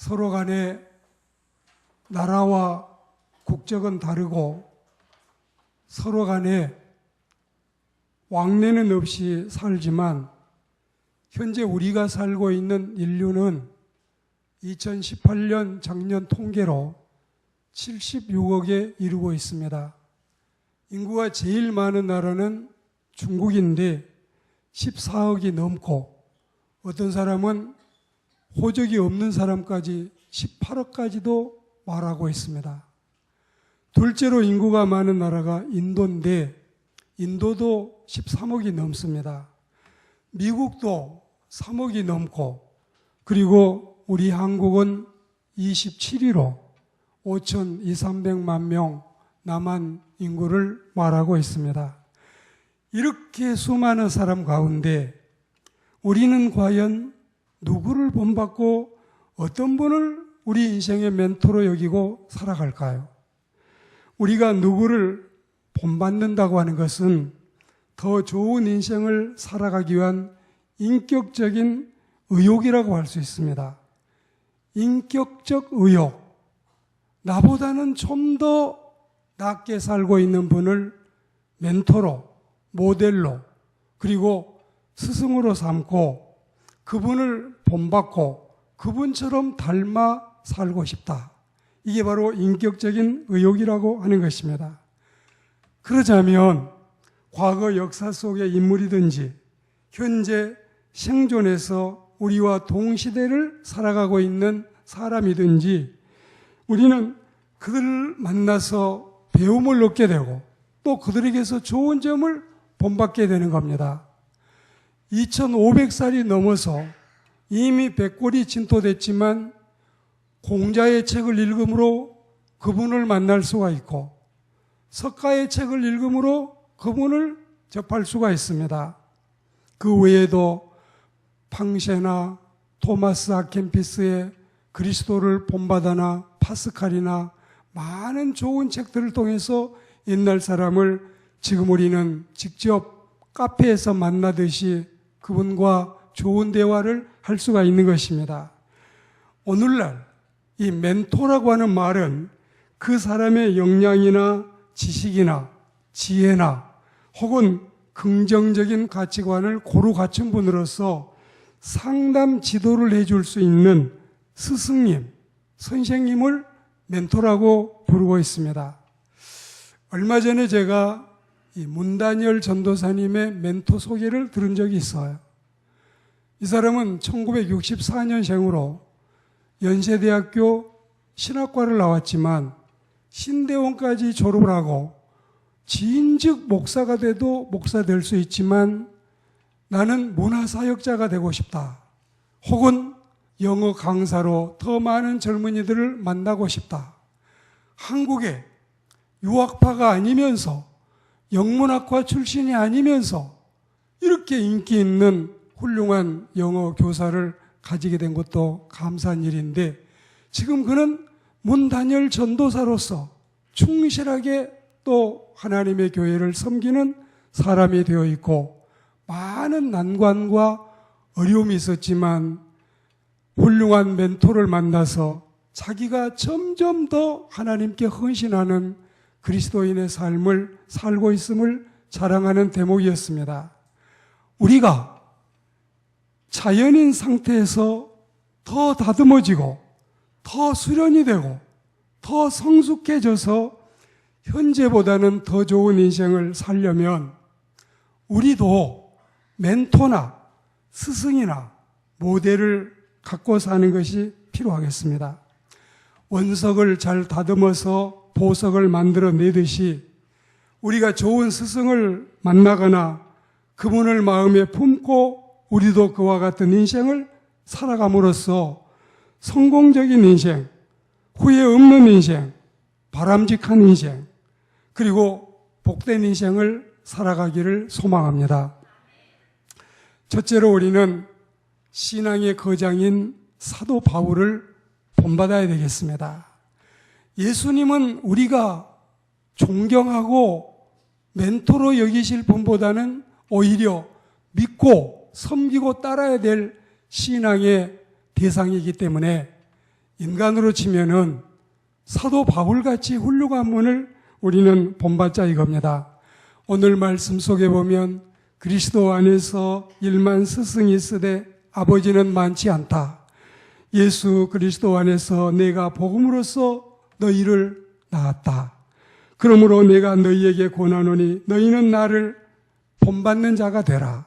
서로 간에 나라와 국적은 다르고 서로 간에 왕래는 없이 살지만 현재 우리가 살고 있는 인류는 2018년 작년 통계로 76억에 이르고 있습니다. 인구가 제일 많은 나라는 중국인데 14억이 넘고 어떤 사람은 호적이 없는 사람까지 18억까지도 말하고 있습니다. 둘째로 인구가 많은 나라가 인도인데 인도도 13억이 넘습니다. 미국도 3억이 넘고 그리고 우리 한국은 27위로 5,200~300만 명 남한 인구를 말하고 있습니다. 이렇게 수많은 사람 가운데 우리는 과연 누구를 본받고 어떤 분을 우리 인생의 멘토로 여기고 살아갈까요? 우리가 누구를 본받는다고 하는 것은 더 좋은 인생을 살아가기 위한 인격적인 의욕이라고 할 수 있습니다. 인격적 의욕. 나보다는 좀 더 낫게 살고 있는 분을 멘토로, 모델로, 그리고 스승으로 삼고 그분을 본받고 그분처럼 닮아 살고 싶다. 이게 바로 인격적인 의욕이라고 하는 것입니다. 그러자면 과거 역사 속의 인물이든지 현재 생존해서 우리와 동시대를 살아가고 있는 사람이든지 우리는 그들을 만나서 배움을 얻게 되고 또 그들에게서 좋은 점을 본받게 되는 겁니다. 2500살이 넘어서 이미 백골이 진토됐지만 공자의 책을 읽음으로 그분을 만날 수가 있고 석가의 책을 읽음으로 그분을 접할 수가 있습니다. 그 외에도 팡셰나 토마스 아켄피스의 그리스도를 본받아나 파스칼이나 많은 좋은 책들을 통해서 옛날 사람을 지금 우리는 직접 카페에서 만나듯이 그분과 좋은 대화를 할 수가 있는 것입니다. 오늘날 이 멘토라고 하는 말은 그 사람의 역량이나 지식이나 지혜나 혹은 긍정적인 가치관을 고루 갖춘 분으로서 상담 지도를 해줄 수 있는 스승님, 선생님을 멘토라고 부르고 있습니다. 얼마 전에 제가 이 문단열 전도사님의 멘토 소개를 들은 적이 있어요. 이 사람은 1964년생으로 연세대학교 신학과를 나왔지만 신대원까지 졸업을 하고 지인즉 목사가 돼도 목사 될 수 있지만 나는 문화사역자가 되고 싶다. 혹은 영어 강사로 더 많은 젊은이들을 만나고 싶다. 한국에 유학파가 아니면서 영문학과 출신이 아니면서 이렇게 인기 있는 훌륭한 영어 교사를 가지게 된 것도 감사한 일인데 지금 그는 문단열 전도사로서 충실하게 또 하나님의 교회를 섬기는 사람이 되어 있고 많은 난관과 어려움이 있었지만 훌륭한 멘토를 만나서 자기가 점점 더 하나님께 헌신하는 그리스도인의 삶을 살고 있음을 자랑하는 대목이었습니다. 우리가 자연인 상태에서 더 다듬어지고 더 수련이 되고 더 성숙해져서 현재보다는 더 좋은 인생을 살려면 우리도 멘토나 스승이나 모델을 갖고 사는 것이 필요하겠습니다. 원석을 잘 다듬어서 보석을 만들어내듯이 우리가 좋은 스승을 만나거나 그분을 마음에 품고 우리도 그와 같은 인생을 살아감으로써 성공적인 인생, 후회 없는 인생, 바람직한 인생, 그리고 복된 인생을 살아가기를 소망합니다. 첫째로 우리는 신앙의 거장인 사도 바울을 본받아야 되겠습니다. 예수님은 우리가 존경하고 멘토로 여기실 분보다는 오히려 믿고 섬기고 따라야 될 신앙의 대상이기 때문에 인간으로 치면은 사도 바울같이 훌륭한 분을 우리는 본받자 이겁니다. 오늘 말씀 속에 보면 그리스도 안에서 일만 스승이 있으되 아버지는 많지 않다. 예수 그리스도 안에서 내가 복음으로써 너희를 낳았다. 그러므로 내가 너희에게 권하노니 너희는 나를 본받는 자가 되라.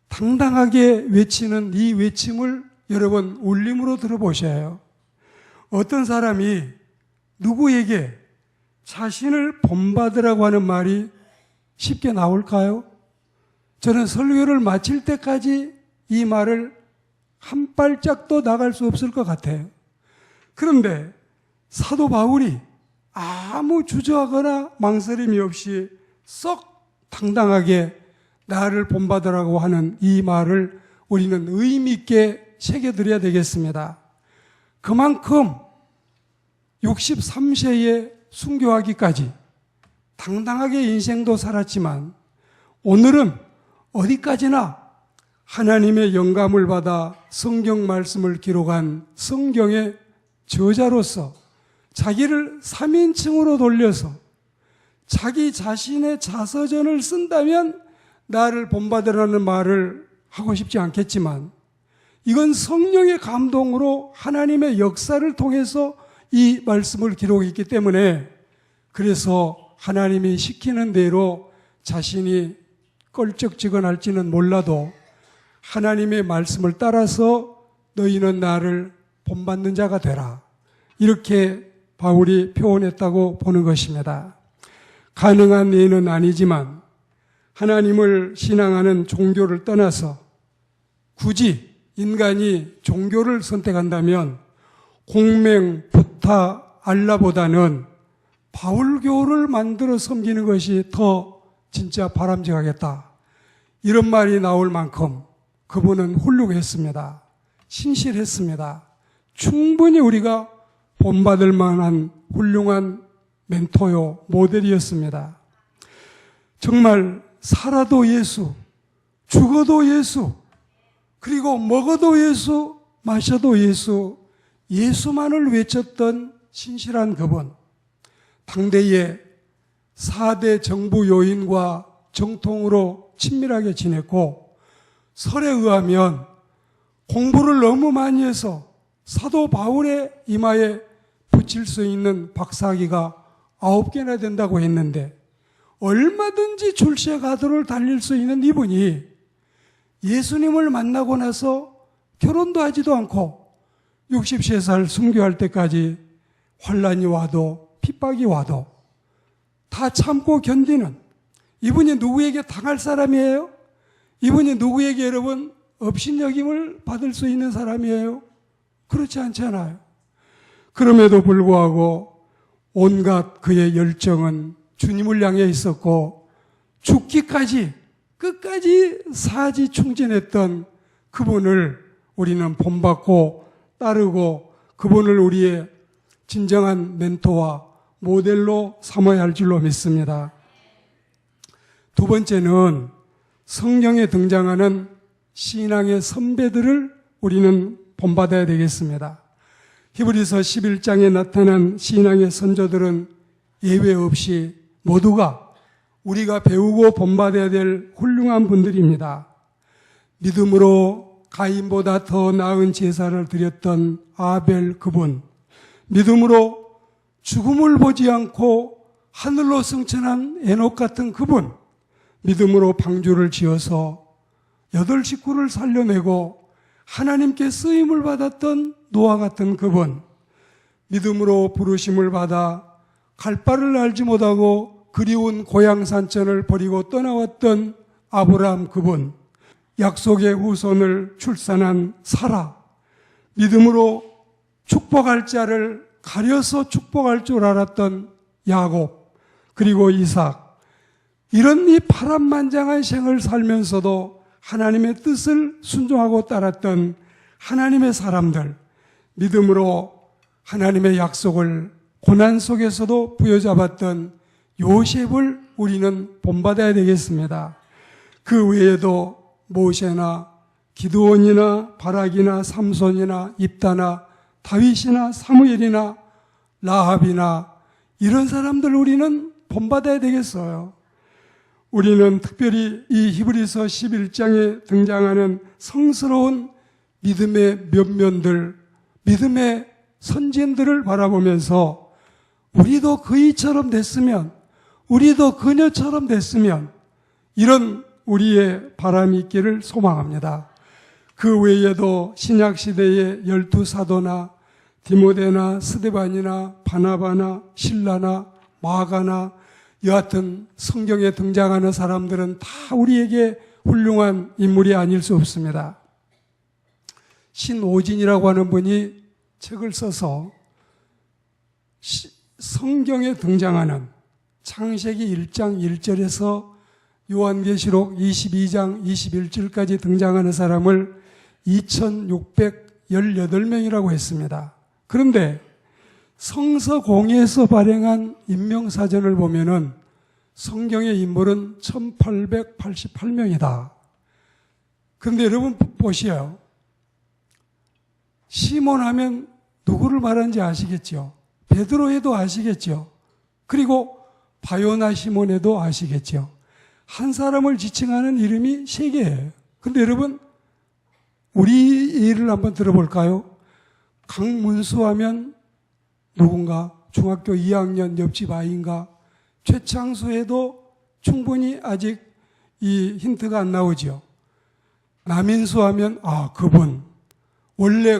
당당하게 외치는 이 외침을 여러분 울림으로 들어보셔요. 어떤 사람이 누구에게 자신을 본받으라고 하는 말이 쉽게 나올까요? 저는 설교를 마칠 때까지 이 말을 한 발짝도 나갈 수 없을 것 같아요. 그런데 사도 바울이 아무 주저하거나 망설임이 없이 썩 당당하게 나를 본받으라고 하는 이 말을 우리는 의미 있게 새겨드려야 되겠습니다. 그만큼 63세에 순교하기까지 당당하게 인생도 살았지만 오늘은 어디까지나 하나님의 영감을 받아 성경 말씀을 기록한 성경의 저자로서 자기를 3인칭으로 돌려서 자기 자신의 자서전을 쓴다면 나를 본받으라는 말을 하고 싶지 않겠지만 이건 성령의 감동으로 하나님의 역사를 통해서 이 말씀을 기록했기 때문에 그래서 하나님이 시키는 대로 자신이 껄쩍지근할지는 몰라도 하나님의 말씀을 따라서 너희는 나를 본받는 자가 되라. 이렇게 바울이 표현했다고 보는 것입니다. 가능한 예는 아니지만 하나님을 신앙하는 종교를 떠나서 굳이 인간이 종교를 선택한다면 공맹, 부타, 알라보다는 바울교를 만들어 섬기는 것이 더 진짜 바람직하겠다. 이런 말이 나올 만큼 그분은 훌륭했습니다. 신실했습니다. 충분히 우리가 본받을 만한 훌륭한 멘토요, 모델이었습니다. 정말 살아도 예수, 죽어도 예수, 그리고 먹어도 예수, 마셔도 예수, 예수만을 외쳤던 신실한 그분. 당대의 4대 정부 요인과 정통으로 친밀하게 지냈고 설에 의하면 공부를 너무 많이 해서 사도 바울의 이마에 붙일 수 있는 박사학위가 9개나 된다고 했는데 얼마든지 출세 가도를 달릴 수 있는 이분이 예수님을 만나고 나서 결혼도 하지도 않고 63살 순교할 때까지 환난이 와도 핍박이 와도 다 참고 견디는 이분이 누구에게 당할 사람이에요? 이분이 누구에게 여러분 업신여김을 받을 수 있는 사람이에요? 그렇지 않잖아요. 그럼에도 불구하고 온갖 그의 열정은 주님을 향해 있었고 죽기까지 끝까지 사지충진했던 그분을 우리는 본받고 따르고 그분을 우리의 진정한 멘토와 모델로 삼아야 할 줄로 믿습니다. 두 번째는 성경에 등장하는 신앙의 선배들을 우리는 본받아야 되겠습니다. 히브리서 11장에 나타난 신앙의 선조들은 예외 없이 모두가 우리가 배우고 본받아야 될 훌륭한 분들입니다. 믿음으로 가인보다 더 나은 제사를 드렸던 아벨 그분, 믿음으로 죽음을 보지 않고 하늘로 승천한 에녹 같은 그분, 믿음으로 방주를 지어서 8 식구를 살려내고 하나님께 쓰임을 받았던 노아 같은 그분, 믿음으로 부르심을 받아 갈 바를 알지 못하고 그리운 고향 산천을 버리고 떠나왔던 아브라함 그분, 약속의 후손을 출산한 사라, 믿음으로 축복할 자를 가려서 축복할 줄 알았던 야곱, 그리고 이삭, 이런 이 파란만장한 생을 살면서도 하나님의 뜻을 순종하고 따랐던 하나님의 사람들, 믿음으로 하나님의 약속을 고난 속에서도 부여잡았던 요셉을 우리는 본받아야 되겠습니다. 그 외에도 모세나 기드온이나 바락이나 삼손이나 입다나 다윗이나 사무엘이나 라합이나 이런 사람들 우리는 본받아야 되겠어요. 우리는 특별히 이 히브리서 11장에 등장하는 성스러운 믿음의 면면들, 믿음의 선진들을 바라보면서 우리도 그이처럼 됐으면, 우리도 그녀처럼 됐으면 이런 우리의 바람이 있기를 소망합니다. 그 외에도 신약시대의 12사도나 디모데나 스데반이나 바나바나 실라나 마가나 여하튼 성경에 등장하는 사람들은 다 우리에게 훌륭한 인물이 아닐 수 없습니다. 신오진이라고 하는 분이 책을 써서 성경에 등장하는 창세기 1장 1절에서 요한계시록 22장 21절까지 등장하는 사람을 2618명이라고 했습니다. 그런데 성서공회에서 발행한 인명사전을 보면은 성경의 인물은 1888명이다. 그런데 여러분 보시요. 시몬 하면 누구를 말하는지 아시겠죠? 베드로에도 아시겠죠? 그리고 바요나 시몬에도 아시겠죠? 한 사람을 지칭하는 이름이 세 개예요. 근데 여러분, 우리 일을 한번 들어볼까요? 강문수 하면 누군가? 중학교 2학년 옆집 아이인가? 최창수에도 충분히 아직 이 힌트가 안 나오죠. 남인수 하면, 그분. 원래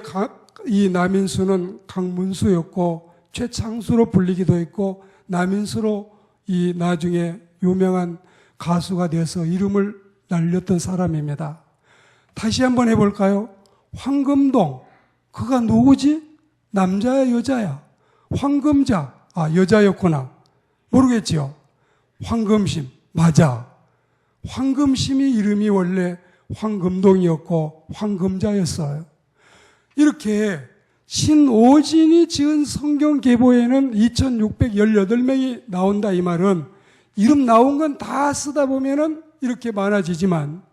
이 남인수는 강문수였고, 최창수로 불리기도 했고, 남인수로 이 나중에 유명한 가수가 되어서 이름을 날렸던 사람입니다. 다시 한번 해볼까요? 황금동. 그가 누구지? 남자야, 여자야? 황금자. 여자였구나. 모르겠지요? 황금심. 맞아. 황금심이 이름이 원래 황금동이었고 황금자였어요. 이렇게 신오진이 지은 성경 계보에는 2618명이 나온다 이 말은 이름 나온 건 다 쓰다 보면은 이렇게 많아지지만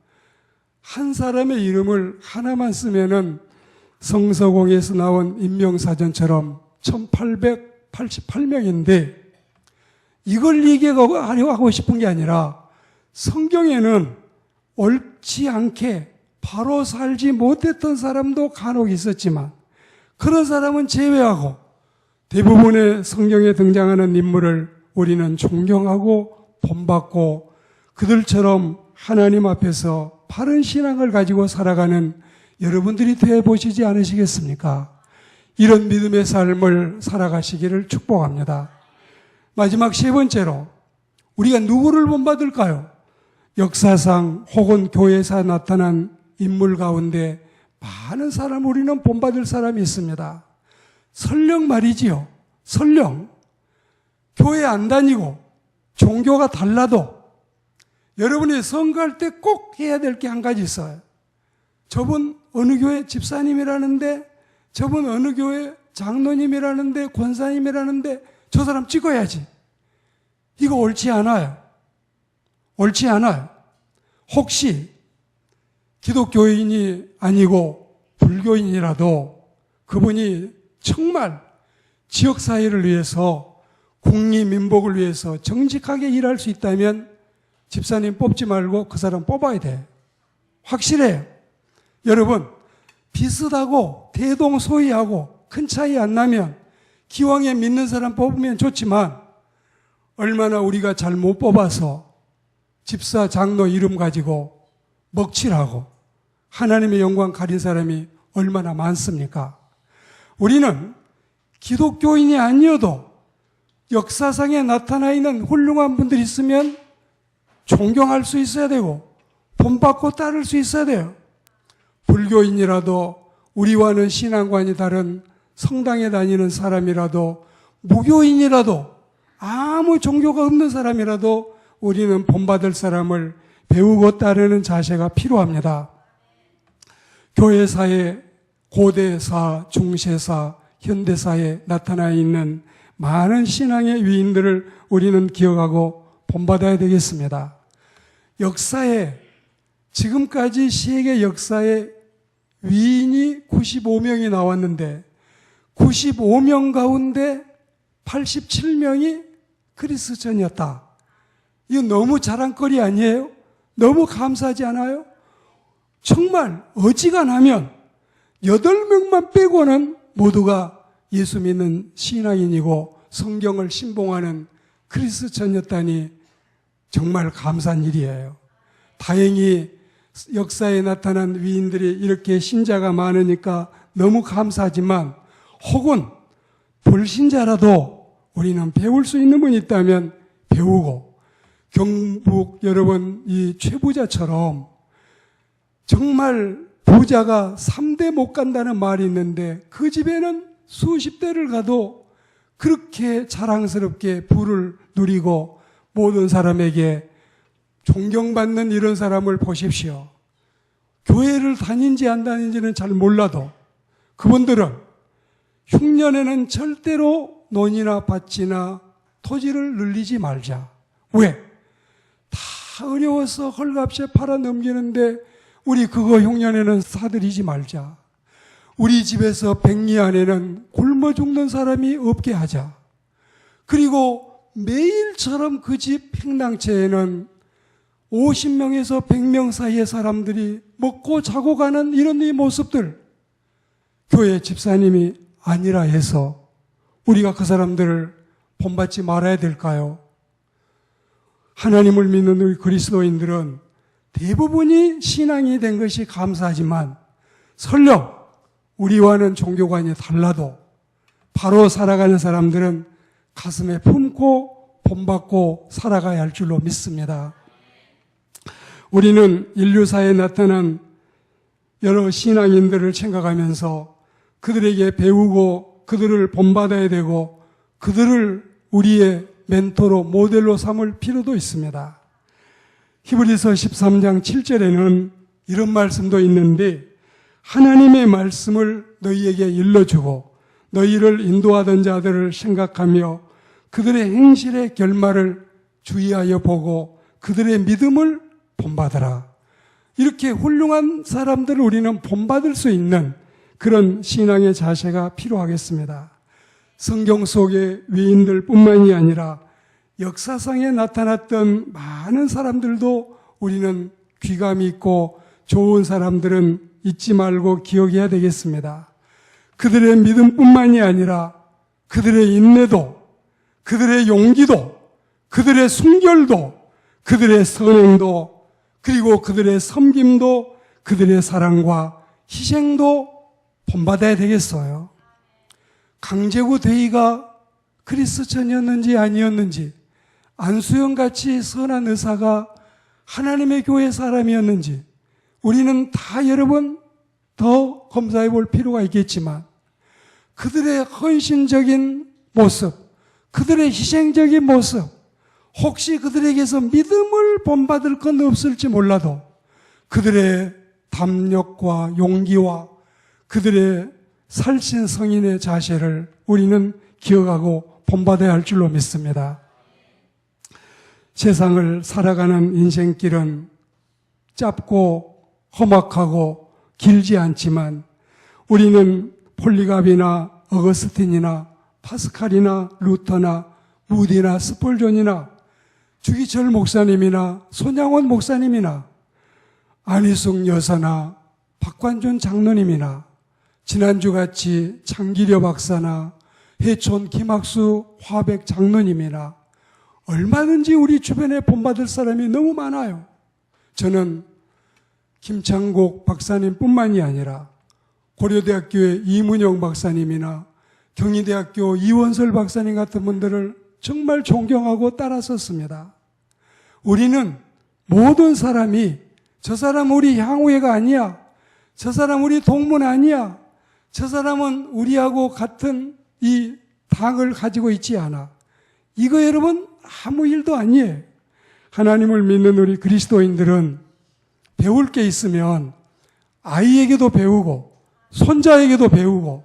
한 사람의 이름을 하나만 쓰면은 성서공에서 나온 인명사전처럼 1888명인데 이걸 얘기하고 싶은 게 아니라 성경에는 옳지 않게 바로 살지 못했던 사람도 간혹 있었지만 그런 사람은 제외하고 대부분의 성경에 등장하는 인물을 우리는 존경하고 본받고 그들처럼 하나님 앞에서 바른 신앙을 가지고 살아가는 여러분들이 되어보시지 않으시겠습니까? 이런 믿음의 삶을 살아가시기를 축복합니다. 마지막 세 번째로 우리가 누구를 본받을까요? 역사상 혹은 교회에서 나타난 인물 가운데 많은 사람 우리는 본받을 사람이 있습니다. 설령 말이지요. 설령 교회 안 다니고 종교가 달라도 여러분이 선거할 때 꼭 해야 될 게 한 가지 있어요. 저분 어느 교회 집사님이라는데 저분 어느 교회 장로님이라는데 권사님이라는데 저 사람 찍어야지. 이거 옳지 않아요. 옳지 않아요. 혹시 기독교인이 아니고 불교인이라도 그분이 정말 지역사회를 위해서 국리민복을 위해서 정직하게 일할 수 있다면 집사님 뽑지 말고 그 사람 뽑아야 돼. 확실해요. 여러분 비슷하고 대동소이하고 큰 차이 안 나면 기왕에 믿는 사람 뽑으면 좋지만 얼마나 우리가 잘 못 뽑아서 집사 장로 이름 가지고 먹칠하고 하나님의 영광 가린 사람이 얼마나 많습니까? 우리는 기독교인이 아니어도 역사상에 나타나 있는 훌륭한 분들이 있으면 존경할 수 있어야 되고 본받고 따를 수 있어야 돼요. 불교인이라도 우리와는 신앙관이 다른 성당에 다니는 사람이라도 무교인이라도 아무 종교가 없는 사람이라도 우리는 본받을 사람을 배우고 따르는 자세가 필요합니다. 교회사에 고대사, 중세사, 현대사에 나타나 있는 많은 신앙의 위인들을 우리는 기억하고 본받아야 되겠습니다. 역사에 지금까지 세계 역사에 위인이 95명이 나왔는데 95명 가운데 87명이 그리스도인이었다. 이거 너무 자랑거리 아니에요? 너무 감사하지 않아요? 정말 어지간하면 8명만 빼고는 모두가 예수 믿는 신앙인이고 성경을 신봉하는 그리스도인이었다니 정말 감사한 일이에요. 다행히 역사에 나타난 위인들이 이렇게 신자가 많으니까 너무 감사하지만 혹은 불신자라도 우리는 배울 수 있는 분이 있다면 배우고 경북 여러분 이 최부자처럼 정말 부자가 3대 못 간다는 말이 있는데 그 집에는 수십 대를 가도 그렇게 자랑스럽게 부를 누리고 모든 사람에게 존경받는 이런 사람을 보십시오. 교회를 다닌지 안 다닌지는 잘 몰라도 그분들은 흉년에는 절대로 논이나 밭이나 토지를 늘리지 말자. 왜? 다 어려워서 헐값에 팔아 넘기는데 우리 그거 흉년에는 사들이지 말자. 우리 집에서 백리 안에는 굶어 죽는 사람이 없게 하자. 그리고 매일처럼 그 집 팽당체에는 50명에서 100명 사이의 사람들이 먹고 자고 가는 이런 이 모습들, 교회 집사님이 아니라 해서 우리가 그 사람들을 본받지 말아야 될까요? 하나님을 믿는 우리 그리스도인들은 대부분이 신앙이 된 것이 감사하지만 설령 우리와는 종교관이 달라도 바로 살아가는 사람들은 가슴에 품고 본받고 살아가야 할 줄로 믿습니다. 우리는 인류사에 나타난 여러 신앙인들을 생각하면서 그들에게 배우고 그들을 본받아야 되고 그들을 우리의 멘토로 모델로 삼을 필요도 있습니다. 히브리서 13장 7절에는 이런 말씀도 있는데 하나님의 말씀을 너희에게 일러주고 너희를 인도하던 자들을 생각하며 그들의 행실의 결말을 주의하여 보고 그들의 믿음을 본받아라. 이렇게 훌륭한 사람들을 우리는 본받을 수 있는 그런 신앙의 자세가 필요하겠습니다. 성경 속의 위인들 뿐만이 아니라 역사상에 나타났던 많은 사람들도 우리는 귀감이 있고 좋은 사람들은 잊지 말고 기억해야 되겠습니다. 그들의 믿음뿐만이 아니라 그들의 인내도, 그들의 용기도, 그들의 순결도, 그들의 선행도, 그리고 그들의 섬김도, 그들의 사랑과 희생도 본받아야 되겠어요. 강제구 대의가 그리스도인이었는지 아니었는지, 안수영같이 선한 의사가 하나님의 교회 사람이었는지 우리는 다 여러분 더 검사해 볼 필요가 있겠지만 그들의 헌신적인 모습, 그들의 희생적인 모습, 혹시 그들에게서 믿음을 본받을 건 없을지 몰라도 그들의 담력과 용기와 그들의 살신 성인의 자세를 우리는 기억하고 본받아야 할 줄로 믿습니다. 세상을 살아가는 인생길은 짧고 험악하고 길지 않지만 우리는 폴리갑이나 어거스틴이나 파스칼이나 루터나 무디나 스폴존이나 주기철 목사님이나 손양원 목사님이나 안희숙 여사나 박관준 장로님이나 지난주같이 장기려 박사나 해촌 김학수 화백 장로님이나 얼마든지 우리 주변에 본받을 사람이 너무 많아요. 저는 김창국 박사님 뿐만이 아니라 고려대학교의 이문영 박사님이나 경희대학교 이원설 박사님 같은 분들을 정말 존경하고 따랐었습니다. 우리는 모든 사람이 저 사람 우리 향후회가 아니야, 저 사람 우리 동문 아니야, 저 사람은 우리하고 같은 이 당을 가지고 있지 않아. 이거 여러분 아무 일도 아니에요. 하나님을 믿는 우리 그리스도인들은 배울 게 있으면 아이에게도 배우고 손자에게도 배우고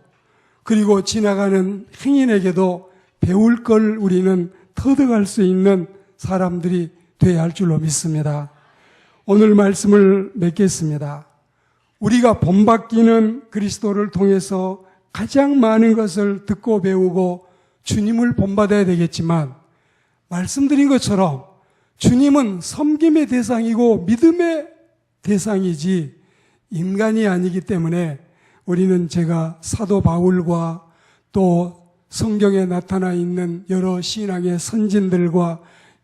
그리고 지나가는 행인에게도 배울 걸 우리는 터득할 수 있는 사람들이 되어야 할 줄로 믿습니다. 오늘 말씀을 맺겠습니다. 우리가 본받기는 그리스도를 통해서 가장 많은 것을 듣고 배우고 주님을 본받아야 되겠지만 말씀드린 것처럼 주님은 섬김의 대상이고 믿음의 대상이지 인간이 아니기 때문에 우리는 제가 사도 바울과 또 성경에 나타나 있는 여러 신앙의 선진들과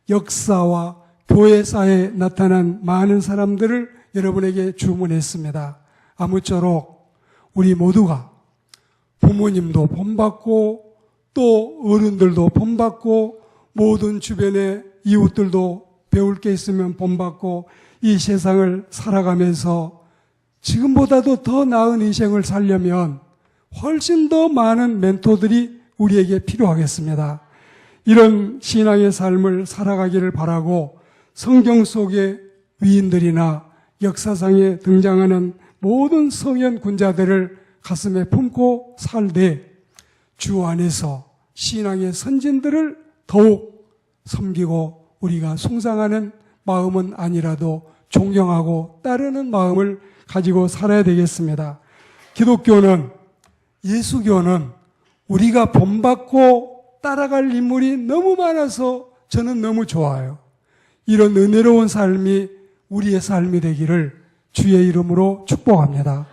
역사와 교회사에 나타난 많은 사람들을 여러분에게 주문했습니다. 아무쪼록 우리 모두가 부모님도 본받고 또 어른들도 본받고 모든 주변의 이웃들도 배울 게 있으면 본받고 이 세상을 살아가면서 지금보다도 더 나은 인생을 살려면 훨씬 더 많은 멘토들이 우리에게 필요하겠습니다. 이런 신앙의 삶을 살아가기를 바라고 성경 속의 위인들이나 역사상에 등장하는 모든 성현 군자들을 가슴에 품고 살되 주 안에서 신앙의 선진들을 더욱 섬기고 우리가 숭상하는 마음은 아니라도 존경하고 따르는 마음을 가지고 살아야 되겠습니다. 기독교는, 예수교는 우리가 본받고 따라갈 인물이 너무 많아서 저는 너무 좋아요. 이런 은혜로운 삶이 우리의 삶이 되기를 주의 이름으로 축복합니다.